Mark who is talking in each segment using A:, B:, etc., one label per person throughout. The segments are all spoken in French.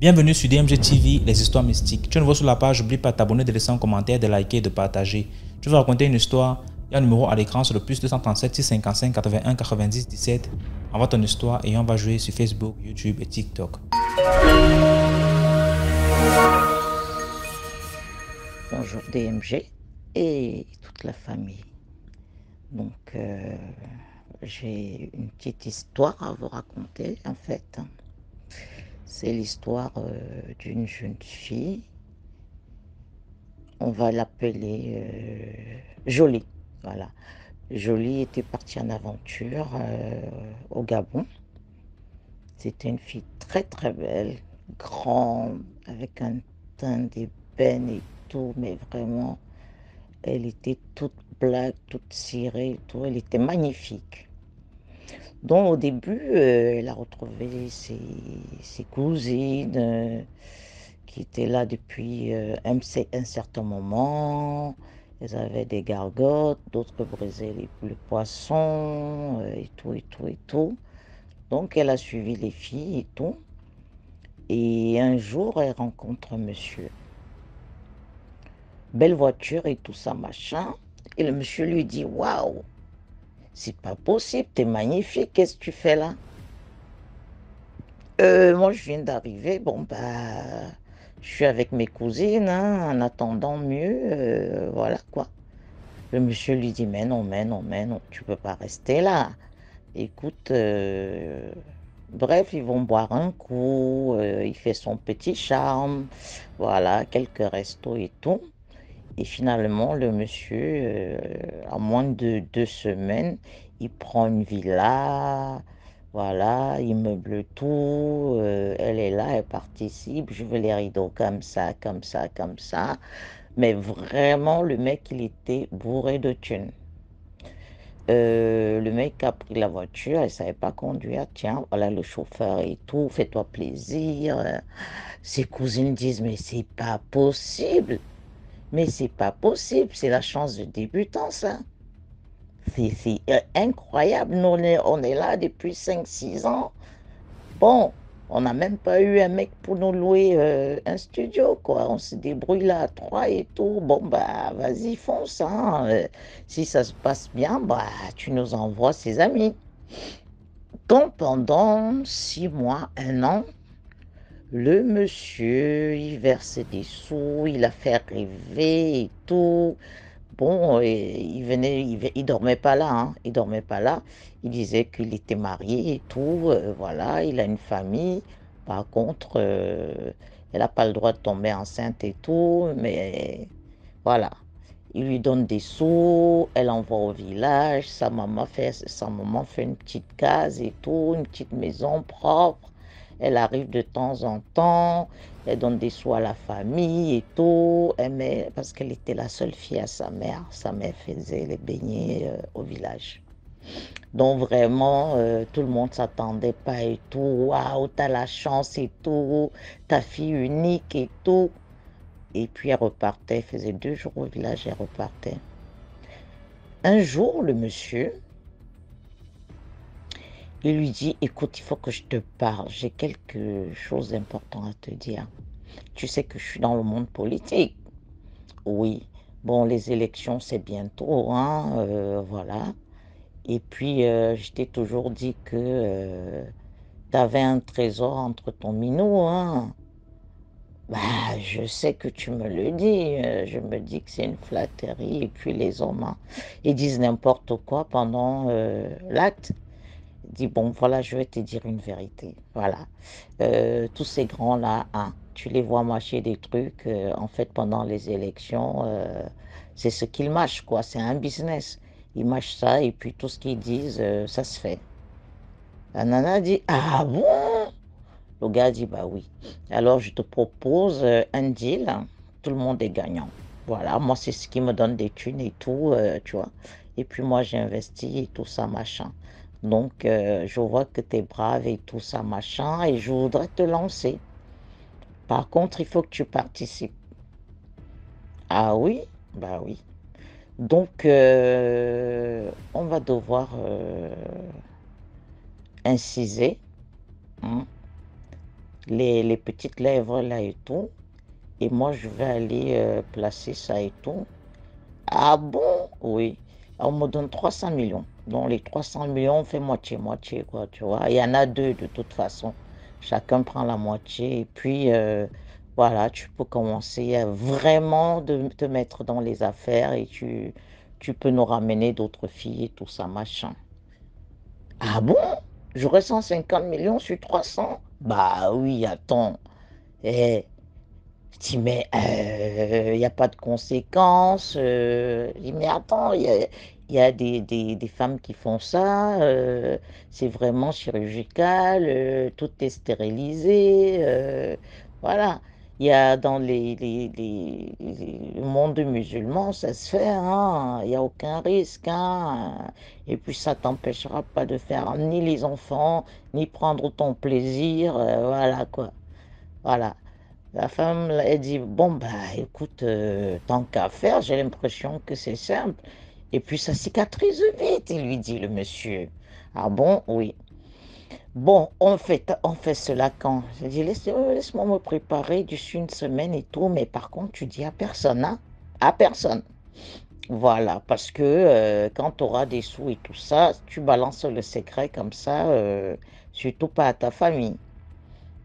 A: Bienvenue sur DMG TV, les histoires mystiques. Tu es nouveau sur la page, n'oublie pas de t'abonner, de laisser un commentaire, de liker et de partager. Tu veux raconter une histoire? Il y a un numéro à l'écran sur le plus 237 655 81 90 17. Envoie ton histoire et on va jouer sur Facebook, YouTube et TikTok.
B: Bonjour DMG et toute la famille. Donc, j'ai une petite histoire à vous raconter en fait. C'est l'histoire d'une jeune fille. On va l'appeler Jolie. Voilà. Jolie était partie en aventure au Gabon. C'était une fille très très belle, grande, avec un teint d'ébène et tout, mais vraiment, elle était toute black, toute cirée et tout. Elle était magnifique. Donc au début, elle a retrouvé ses cousines qui étaient là depuis un certain moment. Elles avaient des gargotes, d'autres brisaient le poisson et tout, et tout, et tout. Donc elle a suivi les filles et tout. Et un jour, elle rencontre monsieur. Belle voiture et tout ça, machin. Et le monsieur lui dit, waouh, c'est pas possible, t'es magnifique, qu'est-ce que tu fais là? Moi, je viens d'arriver, bon, bah, je suis avec mes cousines, hein, en attendant mieux, voilà quoi. Le monsieur lui dit, mais non, mais non, tu peux pas rester là. Écoute, bref, ils vont boire un coup, il fait son petit charme, voilà, quelques restos et tout. Et finalement, le monsieur, en moins de 2 semaines, il prend une villa, voilà, il meuble tout, elle est là, elle participe, je veux les rideaux comme ça, comme ça, comme ça. Mais vraiment, le mec, il était bourré de thunes. Le mec a pris la voiture, elle savait pas conduire, tiens, voilà le chauffeur et tout, fais-toi plaisir. Ses cousines disent, mais c'est pas possible. Mais c'est pas possible, c'est la chance de débutant, ça. C'est incroyable. Nous, on est là depuis 5 6 ans. Bon, on n'a même pas eu un mec pour nous louer un studio, quoi. On se débrouille là à trois et tout. Bon, bah, vas-y, fonce, hein. Si ça se passe bien, bah, tu nous envoies ses amis. Donc, pendant 6 mois, un an, le monsieur, il verse des sous, il a fait rêver et tout. Bon, et il dormait pas là, hein, il dormait pas là. Il disait qu'il était marié et tout, voilà, il a une famille. Par contre, elle n'a pas le droit de tomber enceinte et tout, mais voilà. Il lui donne des sous, elle envoie au village, sa maman fait une petite case et tout, une petite maison propre. Elle arrive de temps en temps, elle donne des sous à la famille et tout, parce qu'elle était la seule fille à sa mère. Sa mère faisait les beignets au village. Donc vraiment, tout le monde s'attendait pas et tout. Waouh, t'as la chance et tout, ta fille unique et tout. Et puis elle repartait, elle faisait 2 jours au village, elle repartait. Un jour, le monsieur, il lui dit, écoute, il faut que je te parle, j'ai quelque chose d'important à te dire. Tu sais que je suis dans le monde politique. Oui, bon, les élections, c'est bientôt, hein, voilà. Et puis, je t'ai toujours dit que tu avais un trésor entre ton minot, hein. Bah, je sais que tu me le dis, je me dis que c'est une flatterie, et puis les hommes, hein, ils disent n'importe quoi pendant l'acte. Il dit, bon, voilà, je vais te dire une vérité, voilà. Tous ces grands-là, hein, tu les vois mâcher des trucs, en fait, pendant les élections, c'est ce qu'ils mâchent, quoi, c'est un business. Ils mâchent ça, et puis tout ce qu'ils disent, ça se fait. La nana dit, ah bon? Le gars dit, bah oui. Alors, je te propose un deal. Tout le monde est gagnant. Voilà, moi, c'est ce qui me donne des thunes et tout, tu vois. Et puis, moi, j'ai investi et tout ça, machin. Donc, je vois que tu es brave et tout ça, machin, et je voudrais te lancer. Par contre, il faut que tu participes. Ah oui? Bah oui. Donc, on va devoir inciser, hein. les petites lèvres là et tout. Et moi, je vais aller placer ça et tout. Ah bon? Oui. On me donne 300 millions. Donc les 300 millions, on fait moitié-moitié, quoi, tu vois. Il y en a deux de toute façon. Chacun prend la moitié. Et puis, voilà, tu peux commencer à vraiment de te mettre dans les affaires et tu peux nous ramener d'autres filles et tout ça, machin. Ah bon? J'aurais 150 millions sur 300. Bah oui, attends. Eh, je dis, mais il n'y a pas de conséquences. Je dis, mais attends, il y a des femmes qui font ça. C'est vraiment chirurgical. Tout est stérilisé. Voilà. Il y a dans le monde musulman, ça se fait. Hein, il n'y a aucun risque. Hein, et puis, ça t'empêchera pas de faire ni les enfants, ni prendre ton plaisir. Voilà, quoi. Voilà. La femme, elle dit, bon, bah, écoute, tant qu'à faire, j'ai l'impression que c'est simple. Et puis, ça cicatrise vite, il lui dit le monsieur. Ah bon? Oui. Bon, on fait cela quand? J'ai dit, laisse-moi me préparer d'ici une semaine et tout, mais par contre, tu dis à personne, hein? À personne. Voilà, parce que quand tu auras des sous et tout ça, tu balances le secret comme ça, surtout pas à ta famille.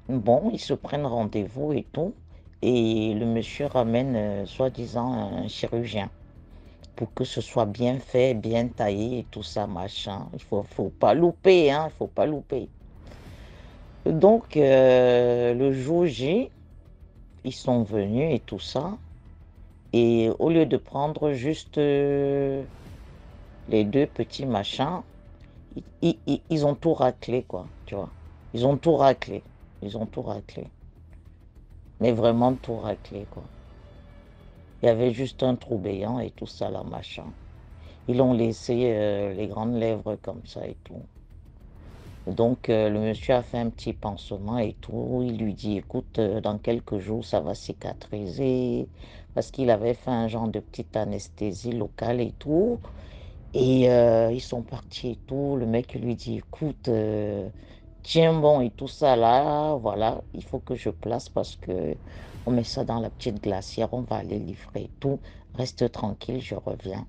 B: Bon, ils se prennent rendez-vous et tout, et le monsieur ramène soi-disant un chirurgien pour que ce soit bien fait, bien taillé et tout ça, machin. Faut pas louper, hein, il faut pas louper. Donc, le jour J, ils sont venus et tout ça, et au lieu de prendre juste les deux petits machins, ils ont tout raclé, quoi, tu vois. Ils ont tout raclé, ils ont tout raclé, mais vraiment tout raclé, quoi. Il y avait juste un trou béant et tout ça, là, machin. Ils ont laissé les grandes lèvres comme ça et tout. Donc, le monsieur a fait un petit pansement et tout. Il lui dit, écoute, dans quelques jours, ça va cicatriser. Parce qu'il avait fait un genre de petite anesthésie locale et tout. Et ils sont partis et tout. Le mec lui dit, écoute, tiens bon et tout ça là, voilà, il faut que je place parce que on met ça dans la petite glacière, on va aller livrer et tout. Reste tranquille, je reviens.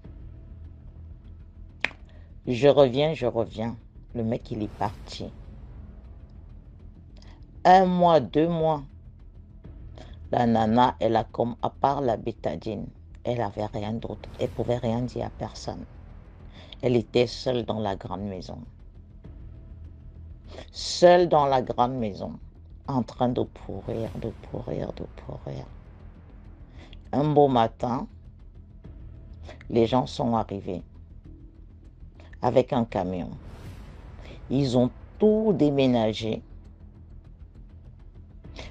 B: Je reviens, je reviens. Le mec, il est parti. Un mois, 2 mois, la nana, elle a comme, à part la bétadine, elle avait rien d'autre. Elle pouvait rien dire à personne. Elle était seule dans la grande maison. Seule dans la grande maison, en train de pourrir, de pourrir, de pourrir. Un beau matin, les gens sont arrivés avec un camion. Ils ont tout déménagé.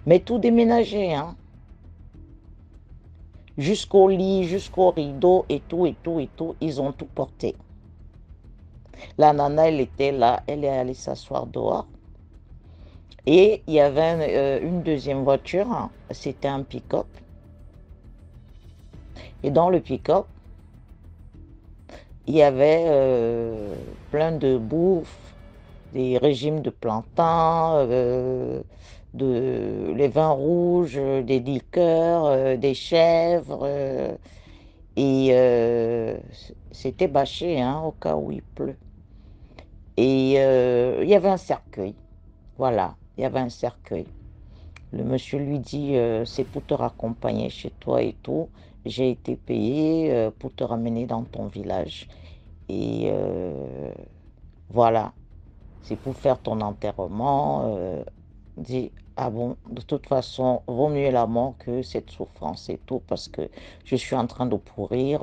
B: Mais tout déménagé, hein. Jusqu'au lit, jusqu'au rideau et tout, et tout, et tout. Ils ont tout porté. La nana, elle était là. Elle est allée s'asseoir dehors. Et il y avait une deuxième voiture. Hein. C'était un pick-up. Et dans le pick-up, il y avait plein de bouffe, des régimes de plantain, les vins rouges, des liqueurs, des chèvres. Et c'était bâché, hein, au cas où il pleut. Et il y avait un cercueil. Voilà, il y avait un cercueil. Le monsieur lui dit, c'est pour te raccompagner chez toi et tout. J'ai été payé pour te ramener dans ton village. Et voilà, c'est pour faire ton enterrement. Dit, ah bon, de toute façon, vaut mieux la mort que cette souffrance et tout, parce que je suis en train de pourrir.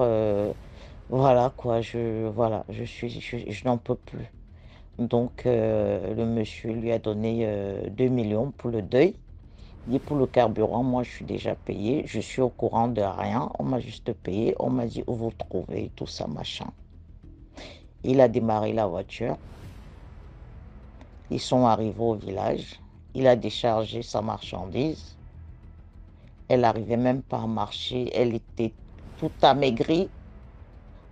B: Voilà quoi, je n'en peux plus. Donc, le monsieur lui a donné 2 millions pour le deuil. Il dit, pour le carburant, moi, je suis déjà payé. Je suis au courant de rien. On m'a juste payé. On m'a dit où vous trouvez, tout ça, machin. Il a démarré la voiture. Ils sont arrivés au village. Il a déchargé sa marchandise. Elle n'arrivait même pas à marcher. Elle était toute amaigrie.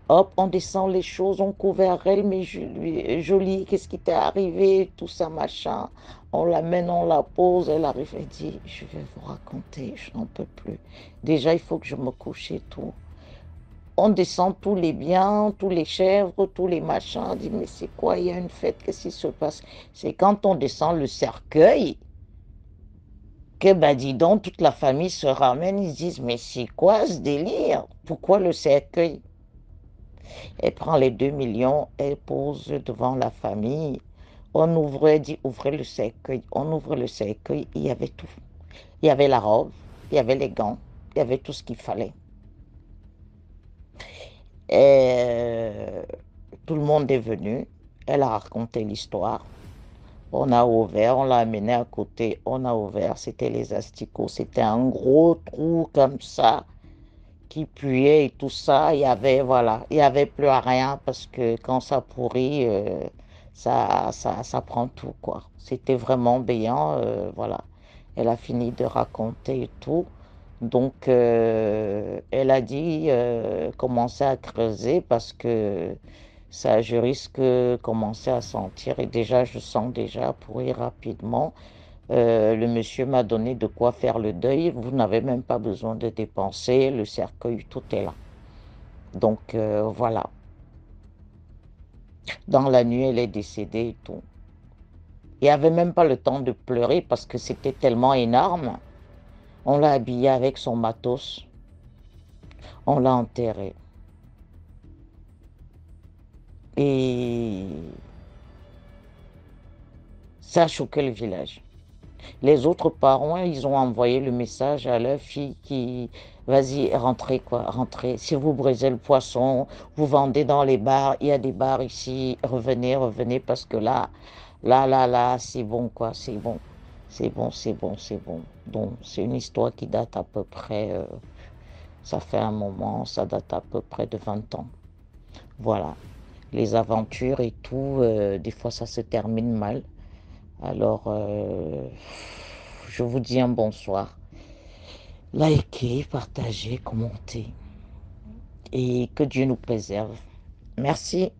B: Hop, on descend les choses, on couvert elle, mais jolie, qu'est-ce qui t'est arrivé, tout ça, machin. On l'amène, on la pose, elle arrive, elle dit, je vais vous raconter, je n'en peux plus. Déjà, il faut que je me couche et tout. On descend tous les biens, tous les chèvres, tous les machins. On dit, mais c'est quoi, il y a une fête, qu'est-ce qui se passe? C'est quand on descend le cercueil que, bah, dis donc, toute la famille se ramène, ils se disent, mais c'est quoi ce délire? Pourquoi le cercueil? Elle prend les 2 millions, elle pose devant la famille. On ouvre, elle dit, ouvrez le cercueil. On ouvre le cercueil, il y avait tout. Il y avait la robe, il y avait les gants, il y avait tout ce qu'il fallait. Et tout le monde est venu. Elle a raconté l'histoire. On a ouvert, on l'a amené à côté, on a ouvert, c'était les asticots. C'était un gros trou comme ça qui puait et tout ça. Il y avait, voilà, il y avait plus à rien parce que quand ça pourrit, ça prend tout, quoi. C'était vraiment béant, voilà. Elle a fini de raconter et tout. Donc, elle a dit commencer à creuser parce que ça, je risque de commencer à sentir. Et déjà, je sens déjà pourrir rapidement. Le monsieur m'a donné de quoi faire le deuil. Vous n'avez même pas besoin de dépenser. Le cercueil, tout est là. Donc, voilà. Dans la nuit, elle est décédée et tout. Il n'y avait même pas le temps de pleurer parce que c'était tellement énorme. On l'a habillée avec son matos. On l'a enterrée. Et ça a choqué le village. Les autres parents, ils ont envoyé le message à leur fille qui, vas-y, rentrez quoi, rentrez. Si vous brisez le poisson, vous vendez dans les bars, il y a des bars ici, revenez, revenez, parce que là, c'est bon quoi, c'est bon. C'est bon, c'est bon, c'est bon. Donc, c'est une histoire qui date à peu près, ça fait un moment, ça date à peu près de 20 ans. Voilà. Les aventures et tout, des fois ça se termine mal. Alors, je vous dis un bonsoir. Likez, partagez, commentez. Et que Dieu nous préserve. Merci.